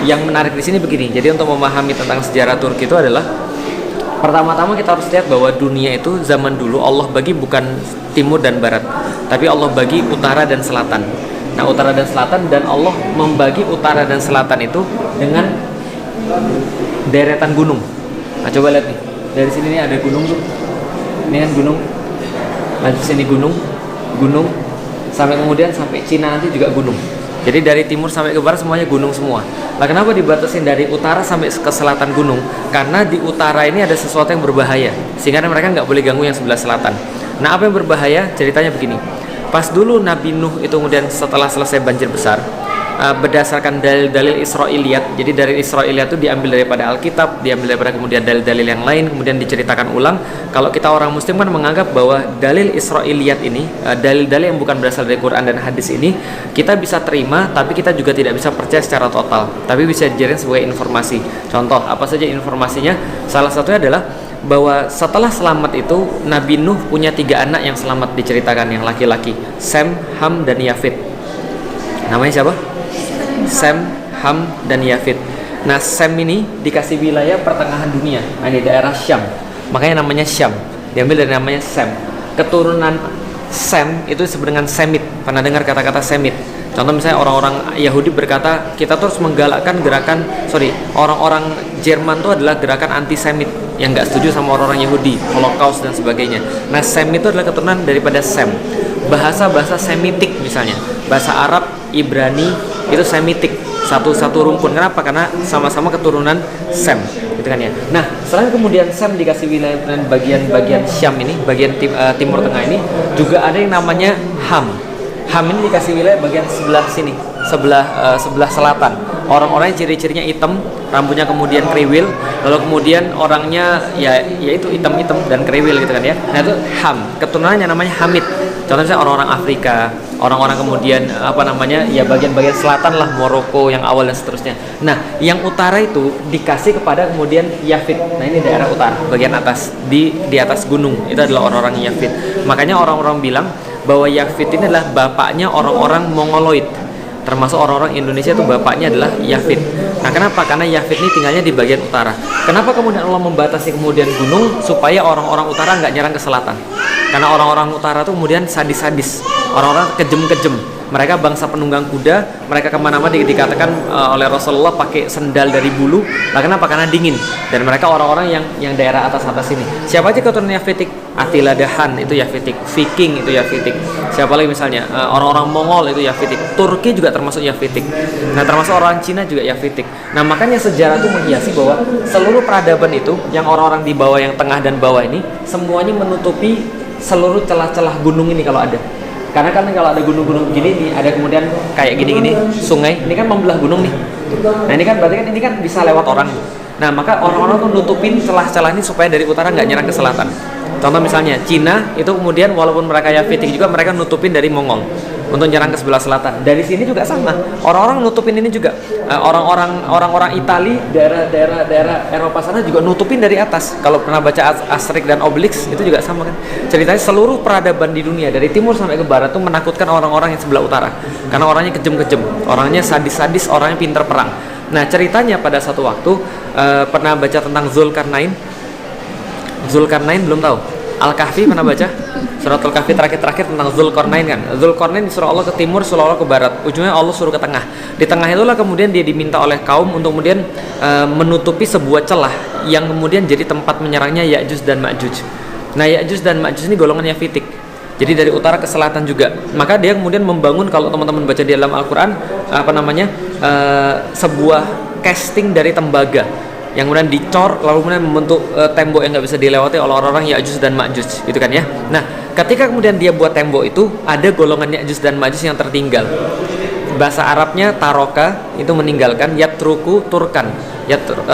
yang menarik di sini begini. Jadi untuk memahami tentang sejarah Turki itu adalah pertama-tama kita harus lihat bahwa dunia itu zaman dulu Allah bagi bukan timur dan barat, tapi Allah bagi utara dan selatan. Nah, utara dan selatan, dan Allah membagi utara dan selatan itu dengan deretan gunung. Nah, coba lihat nih. Dari sini nih ada gunung tuh. Ini kan gunung. Nah, di sini gunung, sampai kemudian sampai Cina nanti juga gunung. Jadi dari timur sampai ke barat semuanya gunung semua. Nah, kenapa dibatasin dari utara sampai ke selatan gunung? Karena di utara ini ada sesuatu yang berbahaya, sehingga mereka nggak boleh ganggu yang sebelah selatan. Nah, apa yang berbahaya? Ceritanya begini. Pas dulu Nabi Nuh itu kemudian setelah selesai banjir besar, berdasarkan dalil-dalil Israiliyat. Jadi dari Israiliyat itu diambil daripada Alkitab, diambil daripada kemudian dalil-dalil yang lain, kemudian diceritakan ulang. Kalau kita orang Muslim kan menganggap bahwa dalil Israiliyat ini, dalil-dalil yang bukan berasal dari Quran dan hadis ini, kita bisa terima, tapi kita juga tidak bisa percaya secara total. Tapi bisa dijadikan sebagai informasi. Contoh, apa saja informasinya? Salah satunya adalah bahwa setelah selamat itu Nabi Nuh punya 3 anak yang selamat, diceritakan yang laki-laki, Sem, Ham, dan Yafid. Namanya siapa? Sem, Ham, dan Yafid. Nah, Sem ini dikasih wilayah pertengahan dunia. Nah, ini daerah Syam. Makanya namanya Syam. Diambil dari namanya Sem. Keturunan Sem itu disebut dengan Semit. Pernah dengar kata-kata Semit? Contoh misalnya orang-orang Yahudi berkata, kita terus menggalakkan orang-orang Jerman itu adalah gerakan anti-Semit yang nggak setuju sama orang-orang Yahudi, Holocaust dan sebagainya. Nah, Sem itu adalah keturunan daripada Sem. Bahasa-bahasa Semitik misalnya, bahasa Arab, Ibrani itu Semitik, satu rumpun. Kenapa? Karena sama-sama keturunan Sem, gitu kan ya. Nah, selain kemudian Sem dikasih wilayah bagian Syam ini, bagian timur tengah ini, juga ada yang namanya Ham. Ham ini dikasih wilayah bagian sebelah sini, sebelah selatan. Orang-orangnya ciri-cirinya hitam, rambutnya kemudian kriwil, lalu kemudian orangnya yaitu hitam-hitam dan kriwil, gitu kan ya. Nah, itu Ham. Keturunannya namanya Hamid. Contohnya orang-orang Afrika, orang-orang kemudian bagian-bagian selatan lah, Maroko yang awal dan seterusnya. Nah, yang utara itu dikasih kepada kemudian Yafid. Nah, ini daerah utara, bagian atas di atas gunung. Itu adalah orang-orang Yafid. Makanya orang-orang bilang bahwa Yafid ini adalah bapaknya orang-orang Mongoloid. Termasuk orang-orang Indonesia itu bapaknya adalah Yafid. Nah, kenapa? Karena Yafid ini tinggalnya di bagian utara. Kenapa kemudian Allah membatasi kemudian gunung? Supaya orang-orang utara nggak nyerang ke selatan. Karena orang-orang utara itu kemudian sadis-sadis, orang-orang kejem-kejem. Mereka bangsa penunggang kuda, mereka kemana-mana dikatakan oleh Rasulullah pakai sendal dari bulu. Nah, kenapa? Karena dingin. Dan mereka orang-orang yang daerah atas-atas ini. Siapa aja keturunan Yafitik? Attila Dahan itu Yafitik, Viking itu Yafitik. Siapa lagi misalnya? Orang-orang Mongol itu Yafitik. Turki juga termasuk Yafitik. Nah, termasuk orang Cina juga Yafitik. Nah, makanya sejarah itu menghiasi bahwa seluruh peradaban itu, yang orang-orang di bawah, yang tengah dan bawah ini, semuanya menutupi seluruh celah-celah gunung ini kalau ada. Karena kan kalau ada gunung-gunung begini nih, ada kemudian kayak gini-gini sungai, ini kan membelah gunung nih. Nah, ini kan berarti kan ini kan bisa lewat orang. Nah, maka orang-orang tuh nutupin celah-celah ini supaya dari utara nggak nyerang ke selatan. Contoh misalnya Cina itu kemudian walaupun mereka Yafitik juga, mereka nutupin dari Mongol untuk nyerang ke sebelah selatan. Dari sini juga sama, orang-orang nutupin ini juga. Orang-orang Itali, daerah Eropa sana juga nutupin dari atas. Kalau pernah baca Asterix dan Obelix itu juga sama kan. Ceritanya seluruh peradaban di dunia dari timur sampai ke barat tuh menakutkan orang-orang yang sebelah utara. Karena orangnya kejem-kejem, orangnya sadis-sadis, orangnya pintar perang. Nah, ceritanya pada satu waktu pernah baca tentang Zulkarnain. Zulkarnain belum tahu? Al-Kahfi pernah baca? Surat Al-Kahfi terakhir tentang Zulkarnain kan. Zulkarnain disuruh Allah ke timur, suruh Allah ke barat. Ujungnya Allah suruh ke tengah. Di tengah itulah kemudian dia diminta oleh kaum untuk kemudian menutupi sebuah celah yang kemudian jadi tempat menyerangnya Ya'juj dan Ma'juj. Nah, Ya'juj dan Ma'juj ini golongan Yafitik. Jadi dari utara ke selatan juga. Maka dia kemudian membangun, kalau teman-teman baca di dalam Al-Quran, sebuah casting dari tembaga yang kemudian dicor, lalu kemudian membentuk tembok yang nggak bisa dilewati oleh orang-orang Ya'juj dan Ma'juj, gitu kan ya. Nah, ketika kemudian dia buat tembok itu, ada golongan Ya'juj dan Ma'juj yang tertinggal. Bahasa Arabnya taroka itu meninggalkan, yatruku turkan,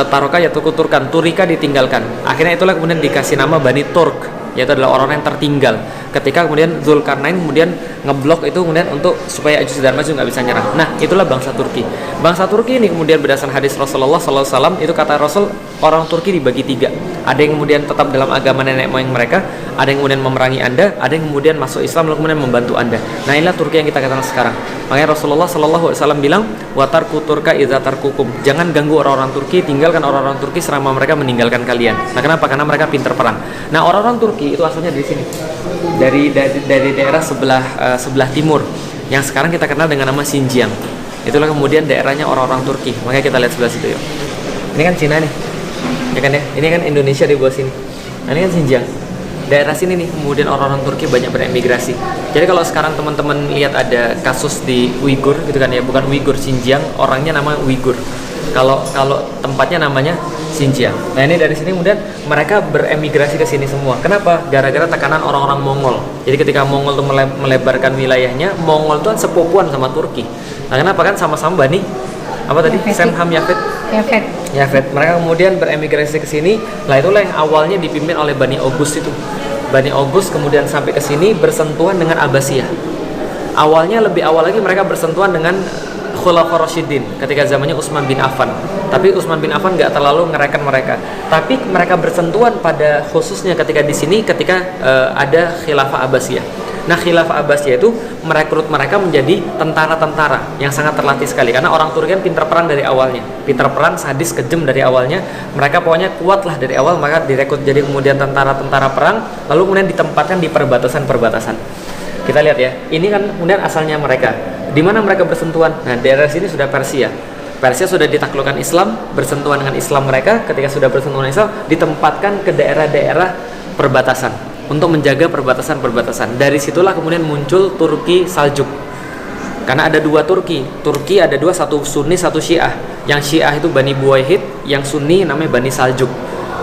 taroka yatruku turkan, turika ditinggalkan. Akhirnya itulah kemudian dikasih nama Bani Turk, yaitu adalah orang yang tertinggal. Ketika kemudian Zulkarnain kemudian ngeblok itu kemudian untuk supaya Ya'juj dan Ma'juj nggak bisa nyerang. Nah, itulah bangsa Turki. Bangsa Turki ini kemudian berdasarkan hadis Rasulullah SAW, itu kata Rasul, orang Turki dibagi 3. Ada yang kemudian tetap dalam agama nenek moyang mereka, ada yang kemudian memerangi Anda, ada yang kemudian masuk Islam lalu kemudian membantu Anda. Nah, inilah Turki yang kita katakan sekarang. Makanya Rasulullah SAW bilang, watarku turka idza tarkukum. Jangan ganggu orang-orang Turki, tinggalkan orang-orang Turki selama mereka meninggalkan kalian. Nah, kenapa? Karena mereka pintar perang. Nah, orang-orang Turki itu asalnya dari sini, dari daerah sebelah timur, yang sekarang kita kenal dengan nama Xinjiang. Itulah kemudian daerahnya orang-orang Turki. Makanya kita lihat sebelah situ yuk. Ini kan Cina nih, ya kan ya. Ini kan Indonesia di bawah sini. Nah, ini kan Xinjiang. Daerah sini nih kemudian orang-orang Turki banyak beremigrasi. Jadi kalau sekarang teman-teman lihat ada kasus di Uighur gitu kan ya, bukan Uighur, Xinjiang, orangnya nama Uighur. Kalau tempatnya namanya Xinjiang. Nah, ini dari sini kemudian mereka beremigrasi ke sini semua. Kenapa? Gara-gara tekanan orang-orang Mongol. Jadi ketika Mongol tuh melebarkan wilayahnya, Mongol tuh kan sepupuan sama Turki. Nah, kenapa? Kan sama-sama Bani apa tadi? Semham Yafet. Mereka kemudian beremigrasi ke sini. Lah itulah yang awalnya dipimpin oleh Bani August itu. Bani August kemudian sampai ke sini bersentuhan dengan Abbasiyah. Awalnya lebih awal lagi mereka bersentuhan dengan Khulafaur Rasyidin ketika zamannya Utsman bin Affan. Tapi Utsman bin Affan nggak terlalu ngereken mereka. Tapi mereka bersentuhan pada khususnya ketika di sini ketika ada Khilafah Abbasiyah. Nah, Khilafah Abbasiyah itu merekrut mereka menjadi tentara-tentara yang sangat terlatih sekali. Karena orang Turki kan pintar perang dari awalnya, pintar perang, sadis, kejam dari awalnya. Mereka pokoknya kuat lah dari awal, maka direkrut jadi kemudian tentara-tentara perang, lalu kemudian ditempatkan di perbatasan-perbatasan. Kita lihat ya, ini kan kemudian asalnya mereka. Di mana mereka bersentuhan? Nah, daerah sini sudah Persia. Persia sudah ditaklukkan Islam, bersentuhan dengan Islam mereka. Ketika sudah bersentuhan Islam, ditempatkan ke daerah-daerah perbatasan untuk menjaga perbatasan-perbatasan. Dari situlah kemudian muncul Turki Saljuk. Karena ada dua Turki ada dua, satu Sunni, satu Syiah. Yang Syiah itu Bani Buwayhid, yang Sunni namanya Bani Saljuk.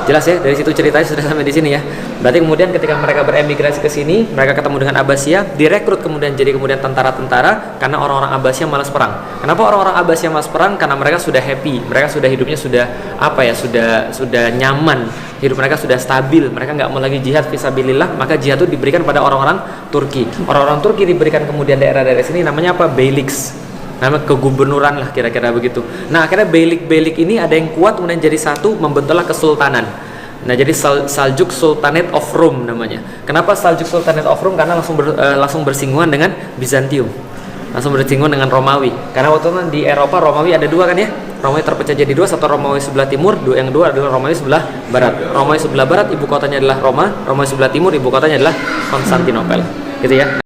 Jelas ya, dari situ ceritanya sudah sampai di sini ya. Berarti kemudian ketika mereka beremigrasi ke sini, mereka ketemu dengan Abbasiyah, direkrut kemudian jadi kemudian tentara-tentara karena orang-orang Abbasiyah malas perang. Kenapa orang-orang Abbasiyah malas perang? Karena mereka sudah happy, mereka sudah hidupnya sudah sudah nyaman, hidup mereka sudah stabil, mereka nggak mau lagi jihad fisabilillah, maka jihad itu diberikan pada orang-orang Turki. Orang-orang Turki diberikan kemudian daerah-daerah sini namanya apa? Beyliks. Nama kegubernuran lah kira-kira begitu. Nah, akhirnya beylik ini ada yang kuat kemudian jadi satu, membentuklah kesultanan. Nah, jadi Saljuk Sultanate of Rome namanya. Kenapa Saljuk Sultanate of Rome? Karena langsung bersinggungan dengan Bizantium, langsung bersinggungan dengan Romawi. Karena waktu itu di Eropa Romawi ada dua kan ya. Romawi terpecah jadi dua, satu Romawi sebelah timur, yang dua adalah Romawi sebelah barat. Romawi sebelah barat ibu kotanya adalah Roma, Romawi sebelah timur ibu kotanya adalah Konstantinopel. Gitu ya.